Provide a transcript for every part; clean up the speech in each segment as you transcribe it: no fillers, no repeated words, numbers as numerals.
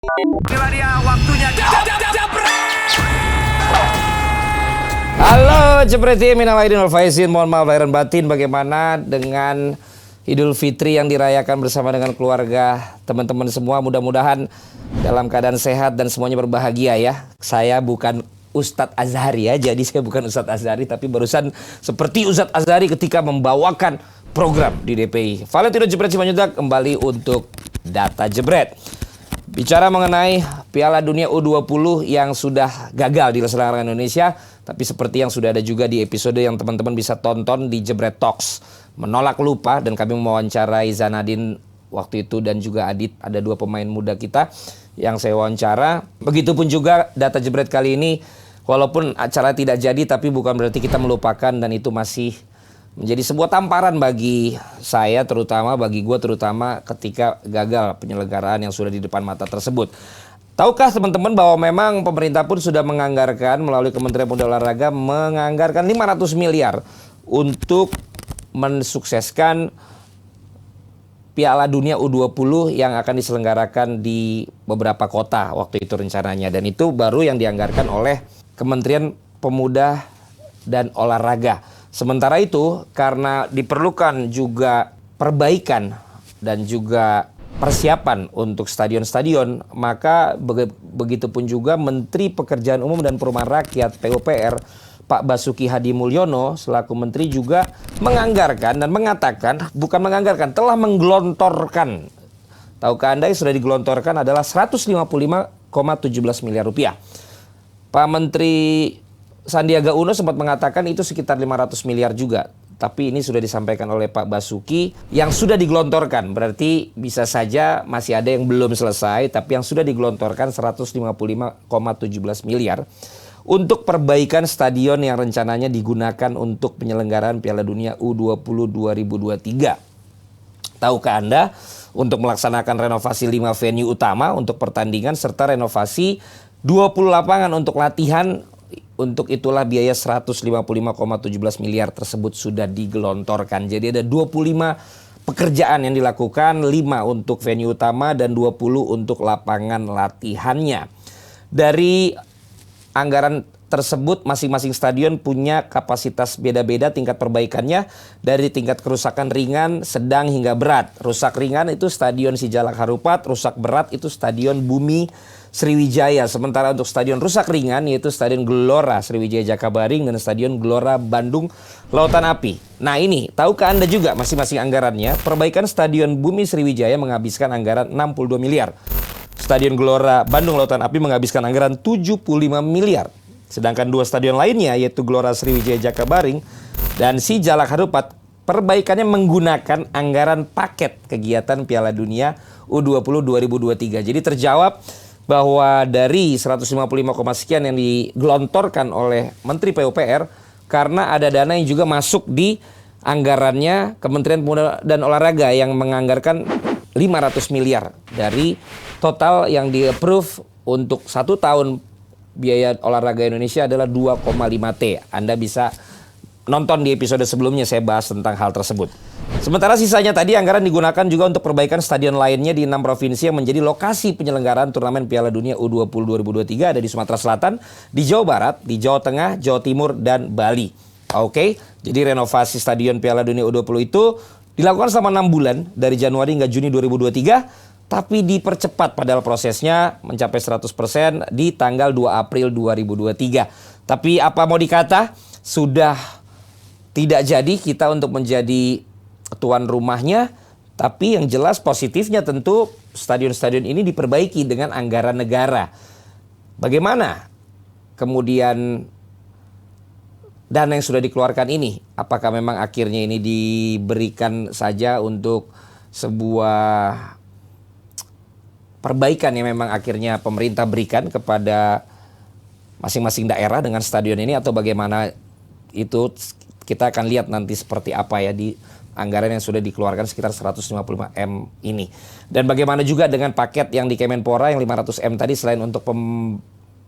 Inilah dia waktunya. Halo Jepreti, minal aidin wal faizin, mohon maaf lahir dan batin. Bagaimana dengan Idul Fitri yang dirayakan bersama dengan keluarga, teman-teman semua? Mudah-mudahan dalam keadaan sehat dan semuanya berbahagia ya. Saya bukan Ustadz Azhari ya, jadi saya bukan Ustadz Azhari, tapi barusan seperti Ustadz Azhari ketika membawakan program di DPI. Valentino Jebret Simanjuntak kembali untuk Data Jebret. Bicara mengenai Piala Dunia U20 yang sudah gagal diselenggarakan Indonesia, tapi seperti yang sudah ada juga di episode yang teman-teman bisa tonton di Jebret Talks, menolak lupa, dan kami mewawancarai Zanadin waktu itu dan juga Adit, ada dua pemain muda kita yang saya wawancara. Begitupun juga Data Jebret kali ini, walaupun acara tidak jadi, tapi bukan berarti kita melupakan, dan itu masih menjadi sebuah tamparan bagi saya, terutama bagi gue, terutama ketika gagal penyelenggaraan yang sudah di depan mata tersebut. Tahukah teman-teman bahwa memang pemerintah pun sudah menganggarkan melalui Kementerian Pemuda dan Olahraga menganggarkan 500 miliar untuk mensukseskan Piala Dunia U20 yang akan diselenggarakan di beberapa kota waktu itu rencananya. Dan itu baru yang dianggarkan oleh Kementerian Pemuda dan Olahraga. Sementara itu, karena diperlukan juga perbaikan dan juga persiapan untuk stadion-stadion, maka begitupun juga Menteri Pekerjaan Umum dan Perumahan Rakyat (PUPR) Pak Basuki Hadi Mulyono selaku Menteri juga menganggarkan dan mengatakan, bukan menganggarkan, telah menggelontorkan. Tahukah Anda yang sudah digelontorkan adalah 155,17 miliar rupiah. Pak Menteri Sandiaga Uno sempat mengatakan itu sekitar 500 miliar juga. Tapi ini sudah disampaikan oleh Pak Basuki yang sudah digelontorkan. Berarti bisa saja masih ada yang belum selesai, tapi yang sudah digelontorkan 155,17 miliar untuk perbaikan stadion yang rencananya digunakan untuk penyelenggaraan Piala Dunia U20 2023. Tahukah Anda, untuk melaksanakan renovasi 5 venue utama untuk pertandingan serta renovasi 20 lapangan untuk latihan, untuk itulah biaya 155,17 miliar tersebut sudah digelontorkan. Jadi ada 25 pekerjaan yang dilakukan, 5 untuk venue utama dan 20 untuk lapangan latihannya. Dari anggaran tersebut, masing-masing stadion punya kapasitas beda-beda tingkat perbaikannya, dari tingkat kerusakan ringan, sedang hingga berat. Rusak ringan itu Stadion Sijalak Harupat, rusak berat itu Stadion Bumi Sriwijaya. Sementara untuk stadion rusak ringan yaitu Stadion Gelora Sriwijaya Jakabaring dan Stadion Gelora Bandung Lautan Api. Nah ini, tahukah Anda juga masing-masing anggarannya? Perbaikan Stadion Bumi Sriwijaya menghabiskan anggaran 62 miliar. Stadion Gelora Bandung Lautan Api menghabiskan anggaran 75 miliar. Sedangkan dua stadion lainnya yaitu Gelora Sriwijaya Jakabaring dan Sijalak Harupat, perbaikannya menggunakan anggaran paket kegiatan Piala Dunia U20 2023. Jadi terjawab bahwa dari 155, sekian yang digelontorkan oleh Menteri PUPR, karena ada dana yang juga masuk di anggarannya Kementerian Pemuda dan Olahraga yang menganggarkan 500 miliar dari total yang di-approve untuk 1 tahun biaya olahraga Indonesia adalah 2,5 T. Anda bisa nonton di episode sebelumnya, saya bahas tentang hal tersebut. Sementara sisanya tadi anggaran digunakan juga untuk perbaikan stadion lainnya di 6 provinsi yang menjadi lokasi penyelenggaraan turnamen Piala Dunia U20 2023, ada di Sumatera Selatan, di Jawa Barat, di Jawa Tengah, Jawa Timur, dan Bali. Oke, jadi renovasi stadion Piala Dunia U20 itu dilakukan selama 6 bulan dari Januari hingga Juni 2023, tapi dipercepat padahal prosesnya mencapai 100% di tanggal 2 April 2023. Tapi apa mau dikata, sudah tidak jadi kita untuk menjadi tuan rumahnya, tapi yang jelas positifnya tentu stadion-stadion ini diperbaiki dengan anggaran negara. Bagaimana kemudian dana yang sudah dikeluarkan ini? Apakah memang akhirnya ini diberikan saja untuk sebuah perbaikan yang memang akhirnya pemerintah berikan kepada masing-masing daerah dengan stadion ini, atau bagaimana? Itu kita akan lihat nanti seperti apa ya di anggaran yang sudah dikeluarkan sekitar 155 M ini. Dan bagaimana juga dengan paket yang di Kemenpora yang 500 M tadi, selain untuk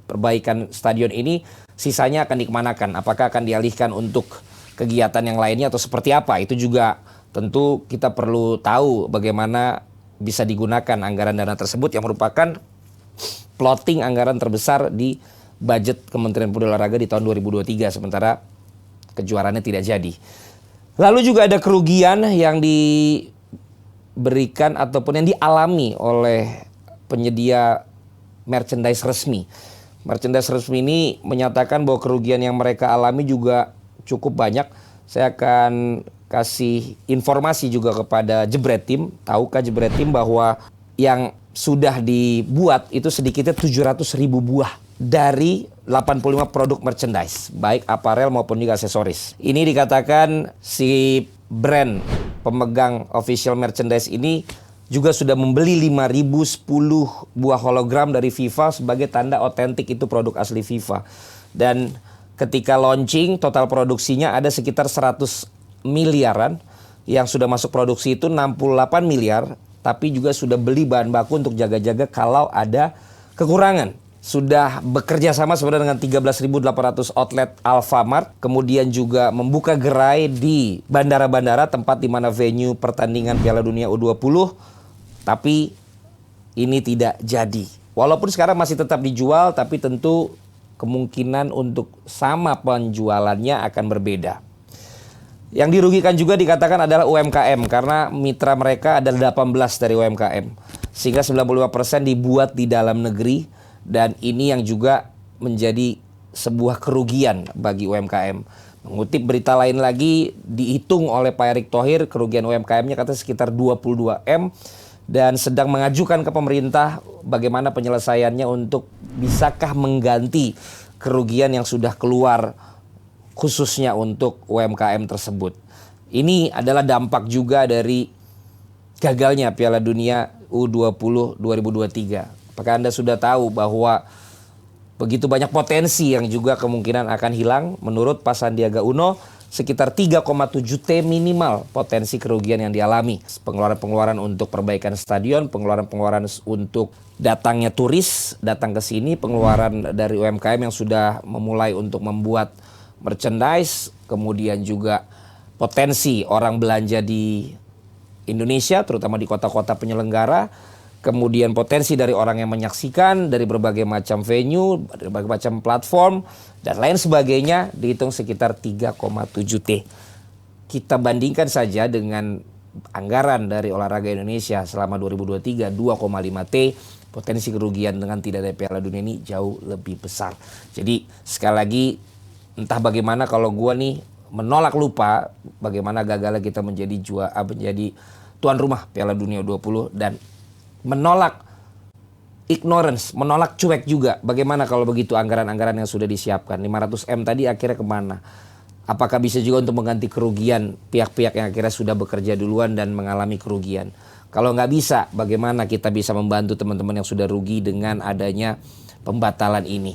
perbaikan stadion ini, sisanya akan dikemanakan? Apakah akan dialihkan untuk kegiatan yang lainnya atau seperti apa? Itu juga tentu kita perlu tahu bagaimana bisa digunakan anggaran dana tersebut yang merupakan plotting anggaran terbesar di budget Kementerian Pemuda dan Olahraga di tahun 2023, sementara kejuaraannya tidak jadi. Lalu juga ada kerugian yang diberikan ataupun yang dialami oleh penyedia merchandise resmi. Merchandise resmi ini menyatakan bahwa kerugian yang mereka alami juga cukup banyak. Saya akan kasih informasi juga kepada Jebret Team. Tahukah Jebret Team bahwa yang sudah dibuat itu sedikitnya 700.000 buah dari 85 produk merchandise, baik aparel maupun juga aksesoris. Ini dikatakan si brand pemegang official merchandise ini juga sudah membeli 5.010 buah hologram dari FIFA sebagai tanda otentik itu produk asli FIFA. Dan ketika launching total produksinya ada sekitar 100 miliaran, yang sudah masuk produksi itu 68 miliar, tapi juga sudah beli bahan baku untuk jaga-jaga kalau ada kekurangan. Sudah bekerja sama sebenarnya dengan 13.800 outlet Alfamart, kemudian juga membuka gerai di bandara-bandara tempat di mana venue pertandingan Piala Dunia U20, tapi ini tidak jadi. Walaupun sekarang masih tetap dijual, tapi tentu kemungkinan untuk sama penjualannya akan berbeda. Yang dirugikan juga dikatakan adalah UMKM karena mitra mereka ada 18 dari UMKM. Sehingga 95% dibuat di dalam negeri. Dan ini yang juga menjadi sebuah kerugian bagi UMKM. Mengutip berita lain lagi, dihitung oleh Pak Erick Thohir, kerugian UMKM-nya katanya sekitar 22 M. Dan sedang mengajukan ke pemerintah bagaimana penyelesaiannya untuk bisakah mengganti kerugian yang sudah keluar khususnya untuk UMKM tersebut. Ini adalah dampak juga dari gagalnya Piala Dunia U20 2023. Apakah Anda sudah tahu bahwa begitu banyak potensi yang juga kemungkinan akan hilang? Menurut Pak Sandiaga Uno, sekitar 3,7 T minimal potensi kerugian yang dialami. Pengeluaran-pengeluaran untuk perbaikan stadion, pengeluaran-pengeluaran untuk datangnya turis, datang ke sini, pengeluaran dari UMKM yang sudah memulai untuk membuat merchandise, kemudian juga potensi orang belanja di Indonesia, terutama di kota-kota penyelenggara, kemudian potensi dari orang yang menyaksikan dari berbagai macam venue, berbagai macam platform, dan lain sebagainya, dihitung sekitar 3,7 T. Kita bandingkan saja dengan anggaran dari olahraga Indonesia selama 2023, 2,5 T, potensi kerugian dengan tidak ada Piala Dunia ini jauh lebih besar. Jadi sekali lagi, entah bagaimana kalau gua nih menolak lupa bagaimana gagalnya kita menjadi tuan rumah Piala Dunia 20 dan menolak ignorance, menolak cuek juga. Bagaimana kalau begitu anggaran-anggaran yang sudah disiapkan 500 M tadi akhirnya kemana? Apakah bisa juga untuk mengganti kerugian pihak-pihak yang akhirnya sudah bekerja duluan dan mengalami kerugian? Kalau nggak bisa, bagaimana kita bisa membantu teman-teman yang sudah rugi dengan adanya pembatalan ini?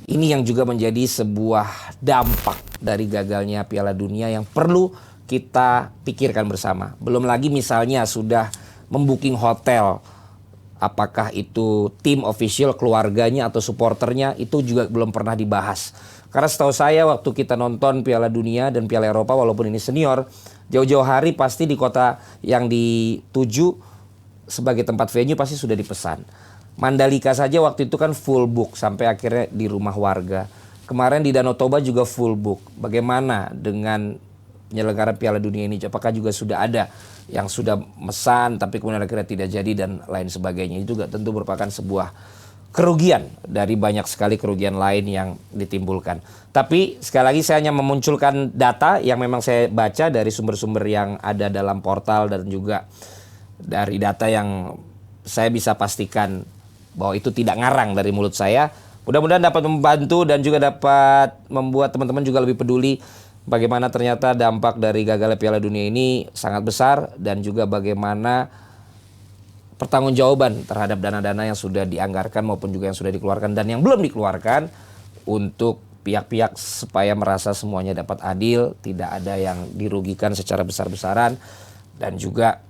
Ini yang juga menjadi sebuah dampak dari gagalnya Piala Dunia yang perlu kita pikirkan bersama. Belum lagi misalnya sudah membooking hotel, apakah itu tim official, keluarganya atau supporternya, itu juga belum pernah dibahas. Karena setahu saya waktu kita nonton Piala Dunia dan Piala Eropa, walaupun ini senior, jauh-jauh hari pasti di kota yang dituju sebagai tempat venue pasti sudah dipesan. Mandalika saja waktu itu kan full book sampai akhirnya di rumah warga. Kemarin di Danau Toba juga full book. Bagaimana dengan penyelenggara Piala Dunia ini? Apakah juga sudah ada yang sudah mesan tapi kemudian akhirnya tidak jadi dan lain sebagainya? Itu juga tentu merupakan sebuah kerugian dari banyak sekali kerugian lain yang ditimbulkan. Tapi sekali lagi saya hanya memunculkan data yang memang saya baca dari sumber-sumber yang ada dalam portal dan juga dari data yang saya bisa pastikan bahwa itu tidak ngarang dari mulut saya. Mudah-mudahan dapat membantu dan juga dapat membuat teman-teman juga lebih peduli bagaimana ternyata dampak dari gagalnya Piala Dunia ini sangat besar dan juga bagaimana pertanggungjawaban terhadap dana-dana yang sudah dianggarkan maupun juga yang sudah dikeluarkan dan yang belum dikeluarkan untuk pihak-pihak supaya merasa semuanya dapat adil, tidak ada yang dirugikan secara besar-besaran dan juga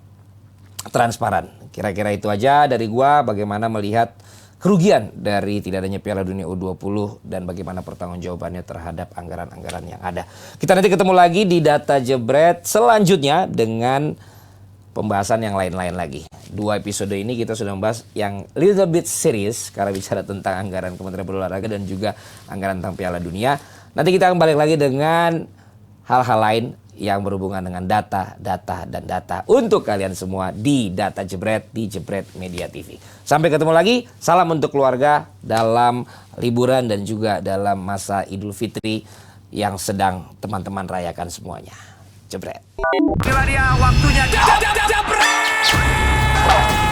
transparan. Kira-kira itu aja dari gua, bagaimana melihat kerugian dari tidak adanya Piala Dunia U20 dan bagaimana pertanggungjawabannya terhadap anggaran-anggaran yang ada. Kita nanti ketemu lagi di Data Jebret selanjutnya dengan pembahasan yang lain-lain lagi. 2 episode ini kita sudah membahas yang little bit serious karena bicara tentang anggaran Kementerian Berolahraga dan juga anggaran tentang Piala Dunia. Nanti kita akan balik lagi dengan hal-hal lain yang berhubungan dengan data untuk kalian semua di Data Jebret di Jebret Media TV. Sampai ketemu lagi, salam untuk keluarga dalam liburan dan juga dalam masa Idul Fitri yang sedang teman-teman rayakan semuanya. Jebret. Inilah dia waktunya. Jebret!